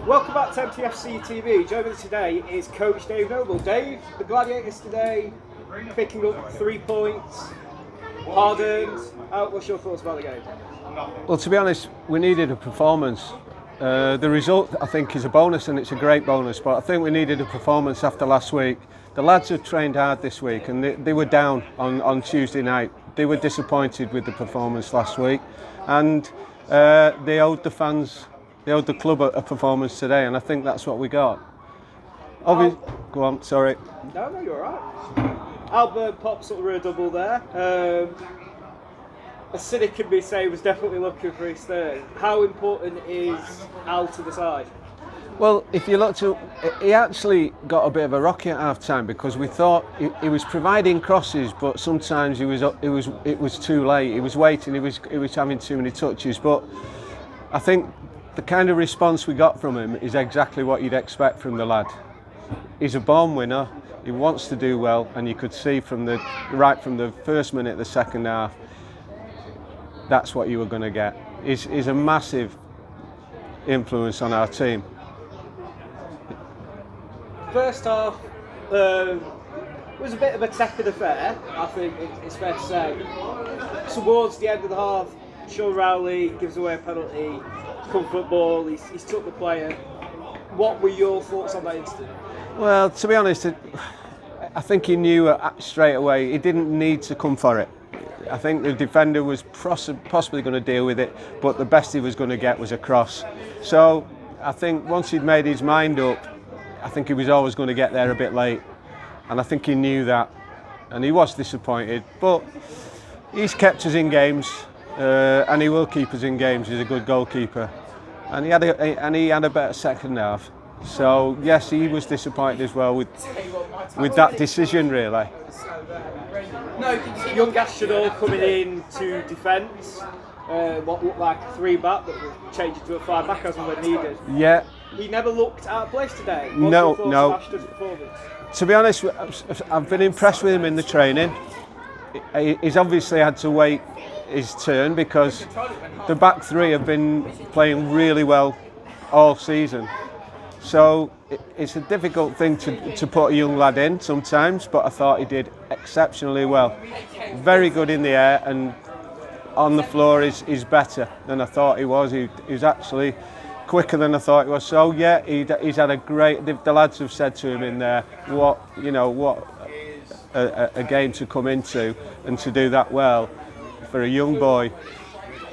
Welcome back to MTFC TV. Joining us today is Coach Dave Noble. Dave, the Gladiators today picking up 3 points, hard-earned. What's your thoughts about the game? Well, to be honest, we needed a performance. The result, I think, is a bonus, and it's a great bonus, but I think we needed a performance after last week. The lads have trained hard this week, and they were down on Tuesday night. They were disappointed with the performance last week, and they owed the fans, they owed the club a performance today, and I think that's what we got. Go on, sorry. No, you're all right. Albert pops up for a double there. A cynic can be say was definitely looking for his third. How important is Al to the side? Well, if you look to, he actually got a bit of a rocky at half time because we thought he was providing crosses, but sometimes it was too late. He was waiting. He was having too many touches. But I think the kind of response we got from him is exactly what you'd expect from the lad. He's a born winner. He wants to do well, and you could see from the first minute of the second half, that's what you were going to get. He's a massive influence on our team. First half was a bit of a tepid affair, I think it's fair to say. Towards the end of the half, Sean Rowley gives away a penalty, comfort ball, he's took the player. What were your thoughts on that incident? Well, to be honest, I think he knew straight away he didn't need to come for it. I think the defender was possibly going to deal with it, but the best he was going to get was a cross. So I think once he'd made his mind up, I think he was always going to get there a bit late, and I think he knew that, and he was disappointed. But he's kept us in games, and he will keep us in games. He's a good goalkeeper, and he had a better second half. So yes, he was disappointed as well with that decision, really. Young Ashton coming in to defence, what looked like a 3-back, but we'll change it to a 5-back as and when needed. Yeah. He never looked out of place today. No. Ashton's performance? To be honest, I've been impressed with him in the training. He's obviously had to wait his turn because the back three have been playing really well all season. So it's a difficult thing to put a young lad in sometimes, but I thought he did exceptionally well. Very good in the air, and on the floor is better than I thought he was. He was actually quicker than I thought he was. So yeah, he's had a great. The lads have said to him in there, what a game to come into and to do that well for a young boy.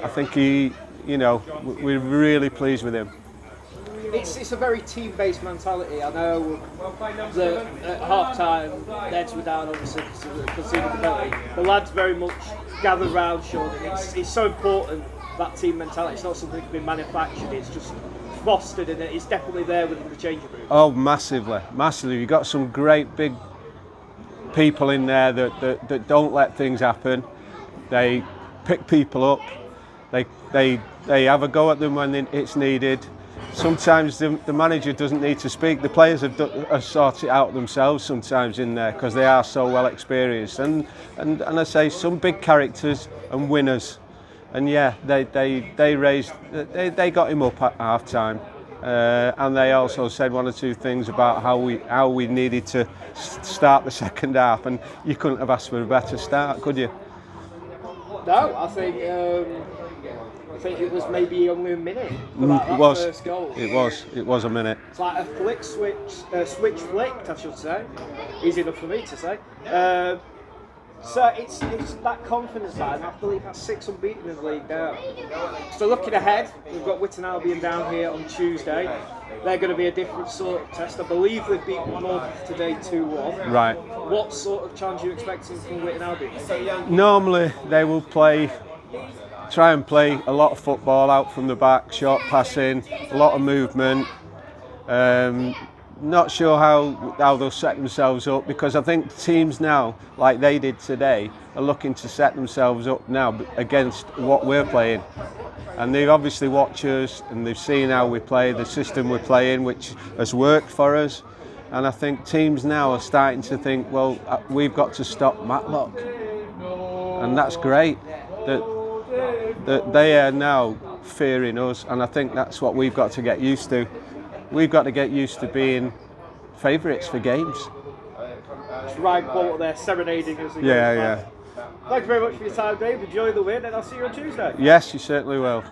I think we're really pleased with him. It's a very team-based mentality. I know that at half-time, the heads were down, obviously, conceding the penalty. The lads very much gathered round Sean. It's so important, that team mentality. It's not something that's been manufactured, it's just fostered, and it's definitely there within the changing room. Oh, massively. You've got some great big people in there that don't let things happen. They pick people up. They have a go at them when it's needed. Sometimes the manager doesn't need to speak. The players have sorted it out themselves sometimes in there because they are so well experienced. And I say some big characters and winners. And yeah, they got him up at half time, and they also said one or two things about how we needed to start the second half. And you couldn't have asked for a better start, could you? No, I think it was maybe only a minute for that first goal. It was a minute. It's like a switch flicked, I should say. Easy enough for me to say. So it's that confidence that I believe that's 6 unbeaten in the league now. So looking ahead, we've got Witton Albion down here on Tuesday. They're going to be a different sort of test. I believe they've beaten Bournemouth today 2-1. Right. What sort of challenge are you expecting from Witton Albion? Normally they will try and play a lot of football out from the back, short passing, a lot of movement. Not sure how they'll set themselves up, because I think teams now, like they did today, are looking to set themselves up now against what we're playing. And they've obviously watched us and they've seen how we play, the system we're playing, which has worked for us. And I think teams now are starting to think, well, we've got to stop Matlock. And that's great that they are now fearing us, and I think that's what we've got to get used to. we've got to get used to being favourites for games. It's Ryan Qualter there serenading us. Yeah. Thank you very much for your time, Dave. Enjoy the win, and I'll see you on Tuesday. Yes, you certainly will.